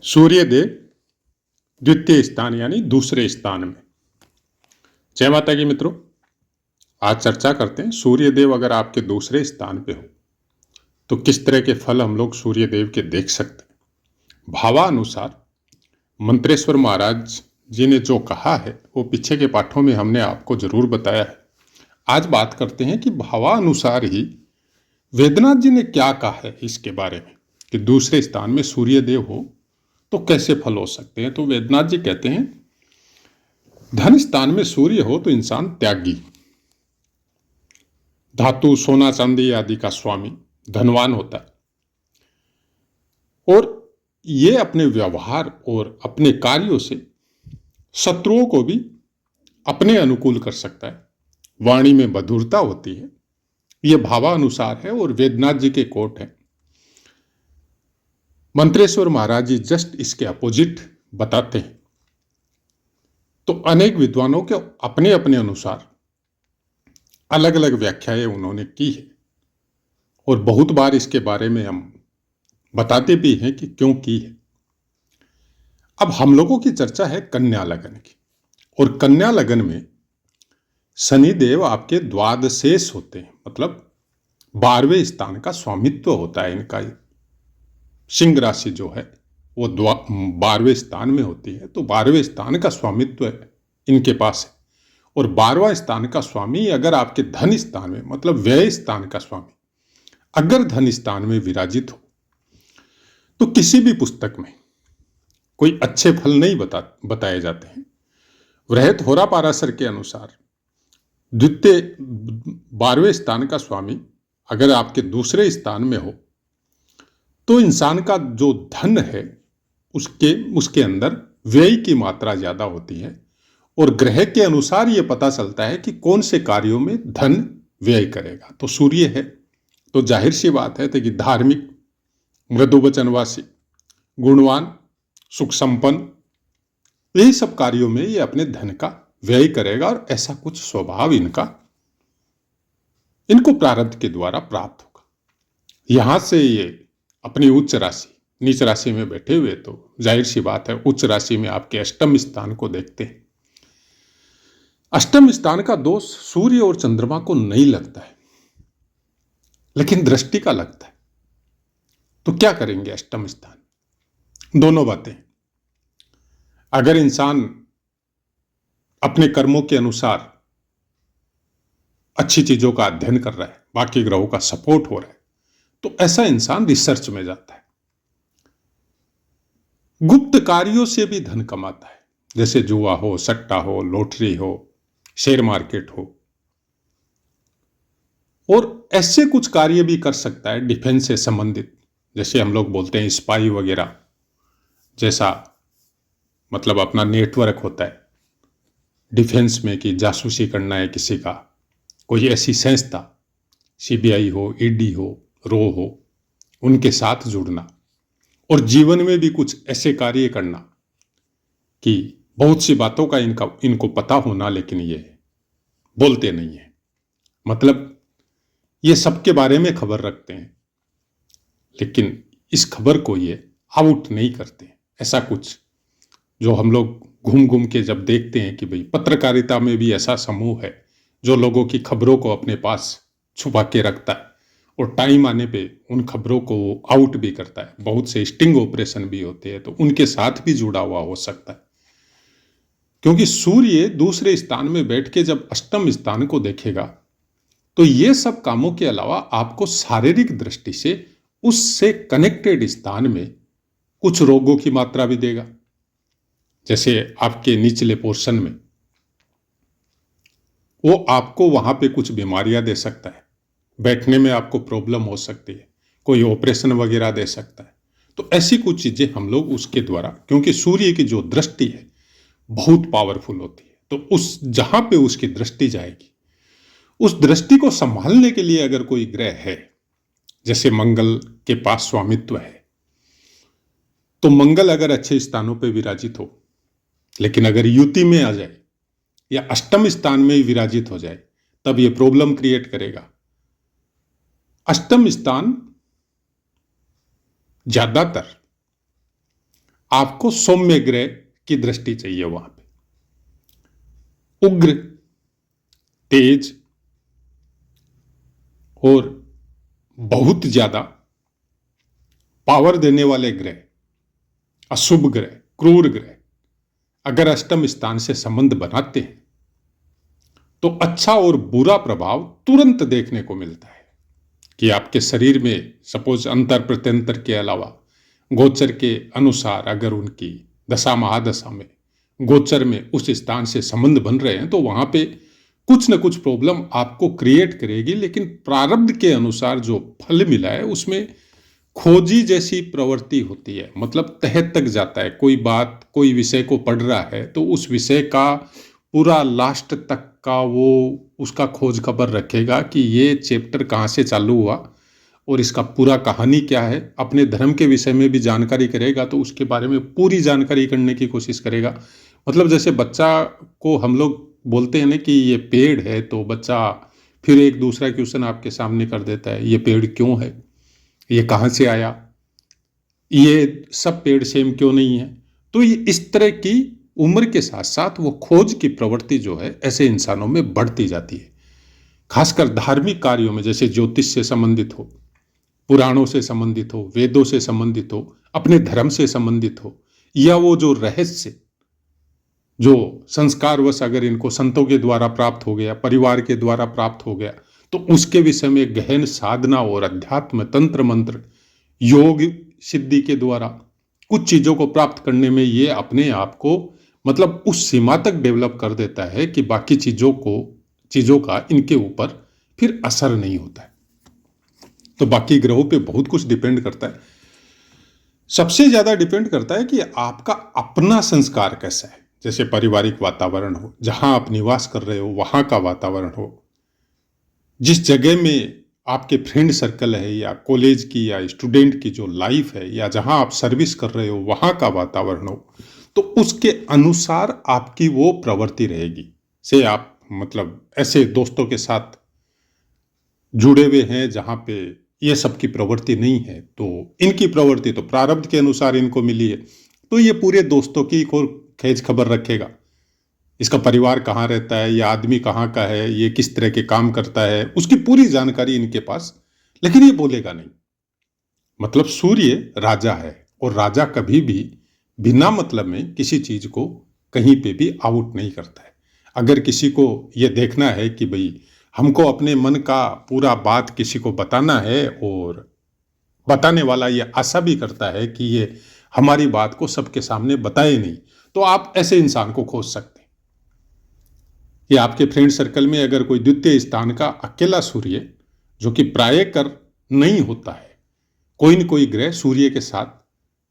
सूर्य देव द्वितीय स्थान यानी दूसरे स्थान में। जय माता की मित्रों, आज चर्चा करते हैं सूर्य देव अगर आपके दूसरे स्थान पे हो तो किस तरह के फल हम लोग सूर्य देव के देख सकते हैं। भावानुसार मंत्रेश्वर महाराज जी ने जो कहा है वो पीछे के पाठों में हमने आपको जरूर बताया है। आज बात करते हैं कि भावानुसार ही वेदनाथ जी ने क्या कहा है इसके बारे में कि दूसरे स्थान में सूर्य देव हो तो कैसे फल हो सकते हैं। तो वेदनाथ जी कहते हैं धन स्थान में सूर्य हो तो इंसान त्यागी, धातु सोना चांदी आदि का स्वामी, धनवान होता है और ये अपने व्यवहार और अपने कार्यों से शत्रुओं को भी अपने अनुकूल कर सकता है। वाणी में मधुरता होती है, ये भावानुसार है और वेदनाथ जी के कोट है। मंत्रेश्वर महाराज जी जस्ट इसके अपोजिट बताते हैं। तो अनेक विद्वानों के अपने अपने अनुसार अलग अलग व्याख्याएं उन्होंने की है और बहुत बार इसके बारे में हम बताते भी हैं कि क्यों की है। अब हम लोगों की चर्चा है कन्या लगन की, और कन्या लगन में शनिदेव आपके द्वादशेष होते हैं, मतलब 12वें स्थान का स्वामित्व होता है इनका। सिंह राशि जो है वो 12वें स्थान में होती है, तो 12वें स्थान का स्वामित्व इनके पास है। और 12वां स्थान का स्वामी अगर आपके धन स्थान में, मतलब व्यय स्थान का स्वामी अगर धन स्थान में विराजित हो तो किसी भी पुस्तक में कोई अच्छे फल नहीं बताए जाते हैं। वृहत होरा पाराशर के अनुसार द्वितीय 12वें स्थान का स्वामी अगर आपके दूसरे स्थान में हो तो इंसान का जो धन है उसके अंदर व्यय की मात्रा ज्यादा होती है, और ग्रह के अनुसार यह पता चलता है कि कौन से कार्यों में धन व्यय करेगा। तो सूर्य है तो जाहिर सी बात है कि धार्मिक, मृदु वचनवासी, गुणवान, सुख संपन्न, यही सब कार्यों में ये अपने धन का व्यय करेगा और ऐसा कुछ स्वभाव इनको प्रारब्ध के द्वारा प्राप्त होगा। यहां से ये अपनी उच्च राशि नीच राशि में बैठे हुए तो जाहिर सी बात है उच्च राशि में आपके अष्टम स्थान को देखते हैं। अष्टम स्थान का दोष सूर्य और चंद्रमा को नहीं लगता है, लेकिन दृष्टि का लगता है। तो क्या करेंगे अष्टम स्थान? दोनों बातें। अगर इंसान अपने कर्मों के अनुसार अच्छी चीजों का अध्ययन कर रहा है, बाकी ग्रहों का सपोर्ट हो रहा है, तो ऐसा इंसान रिसर्च में जाता है, गुप्त कार्यों से भी धन कमाता है, जैसे जुआ हो, सट्टा हो, लॉटरी हो, शेयर मार्केट हो, और ऐसे कुछ कार्य भी कर सकता है डिफेंस से संबंधित, जैसे हम लोग बोलते हैं स्पाई वगैरह जैसा, मतलब अपना नेटवर्क होता है डिफेंस में कि जासूसी करना है किसी का, कोई ऐसी संस्था, सीबीआई हो, ईडी हो, रो हो, उनके साथ जुड़ना, और जीवन में भी कुछ ऐसे कार्य करना कि बहुत सी बातों का इनको पता होना लेकिन ये बोलते नहीं है, मतलब ये सबके बारे में खबर रखते हैं लेकिन इस खबर को ये आउट नहीं करते। ऐसा कुछ जो हम लोग घूम घूम के जब देखते हैं कि भाई पत्रकारिता में भी ऐसा समूह है जो लोगों की खबरों को अपने पास छुपा के रखता है और टाइम आने पे उन खबरों को आउट भी करता है। बहुत से स्टिंग ऑपरेशन भी होते हैं, तो उनके साथ भी जुड़ा हुआ हो सकता है, क्योंकि सूर्य दूसरे स्थान में बैठ के जब अष्टम स्थान को देखेगा तो ये सब कामों के अलावा आपको शारीरिक दृष्टि से उससे कनेक्टेड स्थान में कुछ रोगों की मात्रा भी देगा। जैसे आपके निचले पोर्शन में वो आपको वहां पे कुछ बीमारियां दे सकता है, बैठने में आपको प्रॉब्लम हो सकती है, कोई ऑपरेशन वगैरह दे सकता है। तो ऐसी कुछ चीजें हम लोग उसके द्वारा, क्योंकि सूर्य की जो दृष्टि है बहुत पावरफुल होती है, तो उस जहां पे उसकी दृष्टि जाएगी उस दृष्टि को संभालने के लिए अगर कोई ग्रह है, जैसे मंगल के पास स्वामित्व है, तो मंगल अगर अच्छे स्थानों पे विराजित हो, लेकिन अगर युति में आ जाए या अष्टम स्थान में विराजित हो जाए तब ये प्रॉब्लम क्रिएट करेगा। अष्टम स्थान ज्यादातर आपको सौम्य ग्रह की दृष्टि चाहिए वहां पे। उग्र, तेज और बहुत ज्यादा पावर देने वाले ग्रह, अशुभ ग्रह, क्रूर ग्रह अगर अष्टम स्थान से संबंध बनाते हैं तो अच्छा और बुरा प्रभाव तुरंत देखने को मिलता है कि आपके शरीर में सपोज अंतर प्रत्यंतर के अलावा गोचर के अनुसार अगर उनकी दशा महादशा में गोचर में उस स्थान से संबंध बन रहे हैं तो वहां पे कुछ न कुछ प्रॉब्लम आपको क्रिएट करेगी, लेकिन प्रारब्ध के अनुसार जो फल मिला है उसमें खोजी जैसी प्रवृत्ति होती है, मतलब तह तक जाता है। कोई बात, कोई विषय को पढ़ रहा है तो उस विषय का पूरा लास्ट तक का वो उसका खोज खबर रखेगा कि ये चैप्टर कहाँ से चालू हुआ और इसका पूरा कहानी क्या है। अपने धर्म के विषय में भी जानकारी करेगा तो उसके बारे में पूरी जानकारी करने की कोशिश करेगा। मतलब जैसे बच्चा को हम लोग बोलते हैं ना कि ये पेड़ है, तो बच्चा फिर एक दूसरा क्वेश्चन आपके सामने कर देता है, ये पेड़ क्यों है, ये कहाँ से आया, ये सब पेड़ सेम क्यों नहीं है। तो ये इस तरह की उम्र के साथ साथ वो खोज की प्रवृत्ति जो है ऐसे इंसानों में बढ़ती जाती है। खासकर धार्मिक कार्यों में, जैसे ज्योतिष से संबंधित हो, पुराणों से संबंधित हो, वेदों से संबंधित हो, अपने धर्म से संबंधित हो, या वो जो रहस्य जो संस्कारवश अगर इनको संतों के द्वारा प्राप्त हो गया, परिवार के द्वारा प्राप्त हो गया, तो उसके विषय में गहन साधना और अध्यात्म, तंत्र मंत्र, योग सिद्धि के द्वारा कुछ चीजों को प्राप्त करने में ये अपने आप को मतलब उस सीमा तक डेवलप कर देता है कि बाकी चीजों का इनके ऊपर फिर असर नहीं होता है। तो बाकी ग्रहों पे बहुत कुछ डिपेंड करता है। सबसे ज्यादा डिपेंड करता है कि आपका अपना संस्कार कैसा है। जैसे पारिवारिक वातावरण हो, जहां आप निवास कर रहे हो वहां का वातावरण हो, जिस जगह में आपके फ्रेंड सर्कल है या कॉलेज की या स्टूडेंट की जो लाइफ है या जहां आप सर्विस कर रहे हो वहां का वातावरण हो, तो उसके अनुसार आपकी वो प्रवृत्ति रहेगी। से आप मतलब ऐसे दोस्तों के साथ जुड़े हुए हैं जहां पे ये सब की प्रवृत्ति नहीं है, तो इनकी प्रवृत्ति तो प्रारब्ध के अनुसार इनको मिली है, तो ये पूरे दोस्तों की खेज खबर रखेगा। इसका परिवार कहाँ रहता है, ये आदमी कहाँ का है, ये किस तरह के काम करता है, उसकी पूरी जानकारी इनके पास, लेकिन ये बोलेगा नहीं। मतलब सूर्य राजा है और राजा कभी भी बिना मतलब में किसी चीज को कहीं पे भी आउट नहीं करता है। अगर किसी को ये देखना है कि भाई हमको अपने मन का पूरा बात किसी को बताना है और बताने वाला ये आशा भी करता है कि ये हमारी बात को सबके सामने बताए नहीं, तो आप ऐसे इंसान को खोज सकते हैं। या आपके फ्रेंड सर्कल में अगर कोई द्वितीय स्थान का अकेला सूर्य, जो कि प्राय कर नहीं होता है, कोई न कोई ग्रह सूर्य के साथ,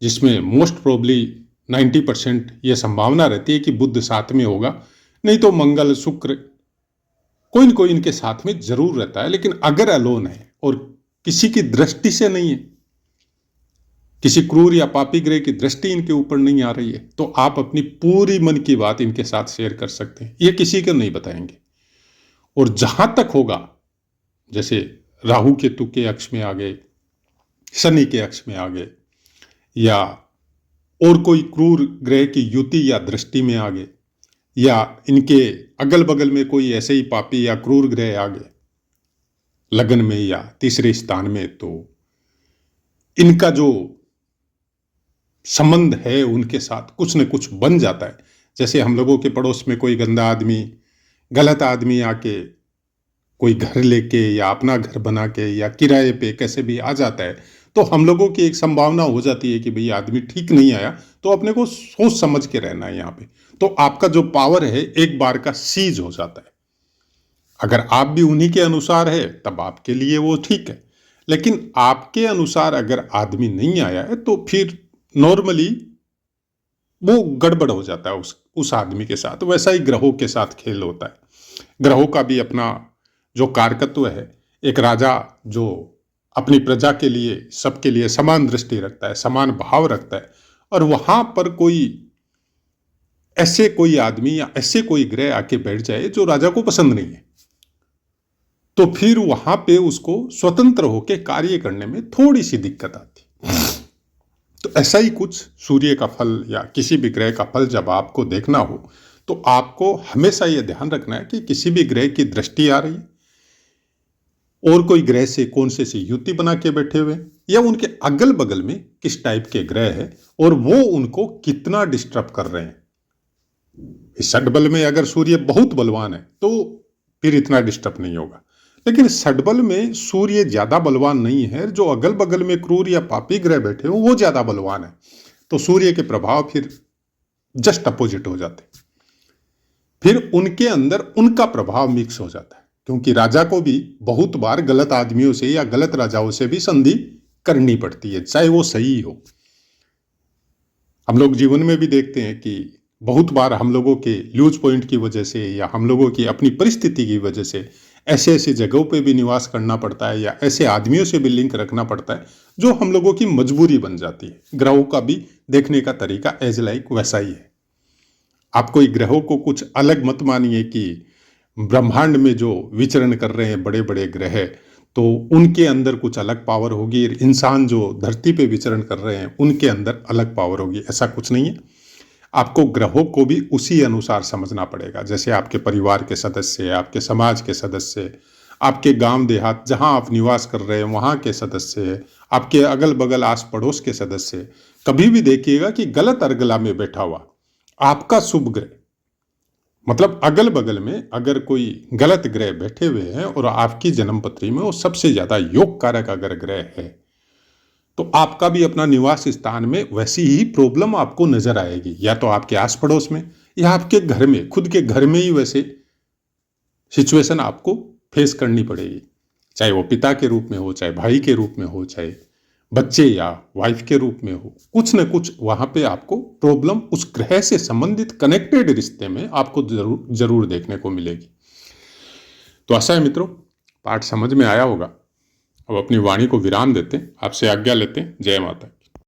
जिसमें मोस्ट प्रोबली 90% यह संभावना रहती है कि बुध साथ में होगा, नहीं तो मंगल, शुक्र, कोई न कोई इनके साथ में जरूर रहता है। लेकिन अगर अलोन है और किसी की दृष्टि से नहीं है, किसी क्रूर या पापी ग्रह की दृष्टि इनके ऊपर नहीं आ रही है, तो आप अपनी पूरी मन की बात इनके साथ शेयर कर सकते हैं। ये किसी को नहीं बताएंगे। और जहां तक होगा, जैसे राहु केतु के अक्ष में आ गए, शनि के अक्ष में आ गए, या और कोई क्रूर ग्रह की युति या दृष्टि में आ गए, या इनके अगल बगल में कोई ऐसे ही पापी या क्रूर ग्रह आ गए लगन में या तीसरे स्थान में, तो इनका जो संबंध है उनके साथ कुछ न कुछ बन जाता है। जैसे हम लोगों के पड़ोस में कोई गंदा आदमी, गलत आदमी आके कोई घर लेके या अपना घर बना के या किराए पे कैसे भी आ जाता है, तो हम लोगों की एक संभावना हो जाती है कि भाई आदमी ठीक नहीं आया, तो अपने को सोच समझ के रहना है यहाँ पे। तो आपका जो पावर है एक बार का सीज हो जाता है। अगर आप भी उन्हीं के अनुसार है तब आपके लिए वो ठीक है, लेकिन आपके अनुसार अगर आदमी नहीं आया है तो फिर नॉर्मली वो गड़बड़ हो जाता है उस आदमी के साथ। वैसा ही ग्रहों के साथ खेल होता है। ग्रहों का भी अपना जो कारकत्व है, एक राजा जो अपनी प्रजा के लिए, सबके लिए समान दृष्टि रखता है, समान भाव रखता है, और वहां पर ऐसे कोई आदमी या ऐसे कोई ग्रह आके बैठ जाए जो राजा को पसंद नहीं है, तो फिर वहां पे उसको स्वतंत्र होकर कार्य करने में थोड़ी सी दिक्कत आती है। तो तो ऐसा ही कुछ सूर्य का फल या किसी भी ग्रह का फल जब आपको देखना हो तो आपको हमेशा यह ध्यान रखना है कि किसी भी ग्रह की दृष्टि आ रही है और कोई ग्रह से कौन से युति बना के बैठे हुए हैं या उनके अगल बगल में किस टाइप के ग्रह है और वो उनको कितना डिस्टर्ब कर रहे हैं। इस षटबल में अगर सूर्य बहुत बलवान है तो फिर इतना डिस्टर्ब नहीं होगा, लेकिन षटबल में सूर्य ज्यादा बलवान नहीं है, जो अगल बगल में क्रूर या पापी ग्रह बैठे हो वो ज्यादा बलवान है, तो सूर्य के प्रभाव फिर जस्ट अपोजिट हो जाते, फिर उनके अंदर उनका प्रभाव मिक्स हो जाता है, क्योंकि राजा को भी बहुत बार गलत आदमियों से या गलत राजाओं से भी संधि करनी पड़ती है, चाहे वो सही हो। हम लोग जीवन में भी देखते हैं कि बहुत बार हम लोगों के लूज पॉइंट की वजह से या हम लोगों की अपनी परिस्थिति की वजह से ऐसे ऐसी जगहों पे भी निवास करना पड़ता है या ऐसे आदमियों से भी लिंक रखना पड़ता है जो हम लोगों की मजबूरी बन जाती है। ग्रहों का भी देखने का तरीका एज लाइक वैसा ही है। आप कोई ग्रहों को कुछ अलग मत मानिए कि ब्रह्मांड में जो विचरण कर रहे हैं बड़े बड़े ग्रह तो उनके अंदर कुछ अलग पावर होगी, इंसान जो धरती पे विचरण कर रहे हैं उनके अंदर अलग पावर होगी, ऐसा कुछ नहीं है। आपको ग्रहों को भी उसी अनुसार समझना पड़ेगा, जैसे आपके परिवार के सदस्य, आपके समाज के सदस्य, आपके गांव देहात जहां आप निवास कर रहे हैं वहां के सदस्य, आपके अगल बगल आस पड़ोस के सदस्य। कभी भी देखिएगा कि गलत अर्गला में बैठा हुआ आपका शुभ ग्रह, मतलब अगल बगल में अगर कोई गलत ग्रह बैठे हुए हैं और आपकी जन्मपत्री में वो सबसे ज्यादा योग कारक अगर ग्रह है तो आपका भी अपना निवास स्थान में वैसी ही प्रॉब्लम आपको नजर आएगी, या तो आपके आस पड़ोस में या आपके घर में, खुद के घर में ही वैसे सिचुएशन आपको फेस करनी पड़ेगी, चाहे वो पिता के रूप में हो, चाहे भाई के रूप में हो, चाहे बच्चे या वाइफ के रूप में हो, कुछ न कुछ वहां पे आपको प्रॉब्लम उस ग्रह से संबंधित कनेक्टेड रिश्ते में आपको जरूर जरूर देखने को मिलेगी। तो आशा है मित्रों पाठ समझ में आया होगा। अब अपनी वाणी को विराम देते हैं, आपसे आज्ञा लेते हैं। जय माता।